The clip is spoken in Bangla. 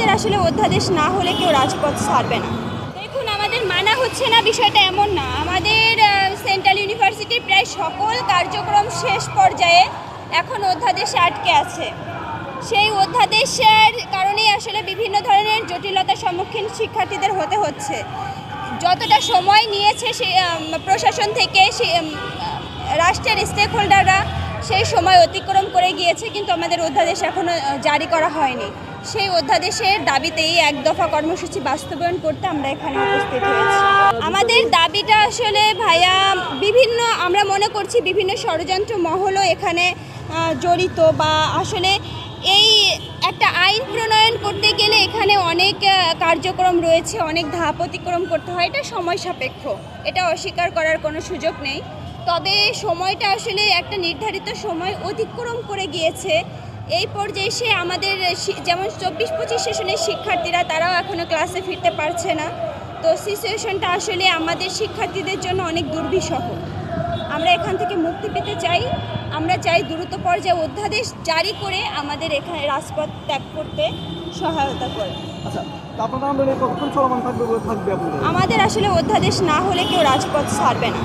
আমাদের আসলে অধ্যাদেশ না হলে কেউ রাজপথ ছাড়বে না। দেখুন, আমাদের মানা হচ্ছে না বিষয়টা এমন না। আমাদের সেন্ট্রাল ইউনিভার্সিটির প্রায় সকল কার্যক্রম শেষ পর্যায়ে এখন অধ্যাদেশে আটকে আছে। সেই অধ্যাদেশের কারণেই আসলে বিভিন্ন ধরনের জটিলতার সম্মুখীন শিক্ষার্থীদের হতে হচ্ছে। যতটা সময় নিয়েছে সে প্রশাসন থেকে রাষ্ট্রের স্টেক হোল্ডাররা সেই সময় অতিক্রম করে গিয়েছে, কিন্তু আমাদের অধ্যাদেশ এখনও জারি করা হয়নি। সেই অধ্যাদেশের দাবিতেই এক দফা কর্মসূচি বাস্তবায়ন করতে আমরা এখানে উপস্থিত হয়েছি। আমাদের দাবিটা আসলে ভাইয়া আমরা মনে করছি বিভিন্ন ষড়যন্ত্র মহলও এখানে জড়িত, বা আসলে এই একটা আইন প্রণয়ন করতে গেলে এখানে অনেক কার্যক্রম রয়েছে, অনেক ধাপ অতিক্রম করতে হয়। এটা সময় সাপেক্ষ, এটা অস্বীকার করার কোনো সুযোগ নেই। তবে সময়টা আসলে একটা নির্ধারিত সময় অতিক্রম করে গিয়েছে। এই পর্যায়ে এসে আমাদের যেমন 24-25 সেশনের শিক্ষার্থীরা তারাও এখনও ক্লাসে ফিরতে পারছে না। তো সিচুয়েশনটা আসলে আমাদের শিক্ষার্থীদের জন্য অনেক দুর্বিষহ। আমরা এখান থেকে মুক্তি পেতে চাই। আমরা চাই দ্রুত পর্যায়ে অধ্যাদেশ জারি করে আমাদের এখানে রাজপথ ত্যাগ করতে সহায়তা করে। আমাদের আসলে অধ্যাদেশ না হলে কেউ রাজপথ ছাড়বে না।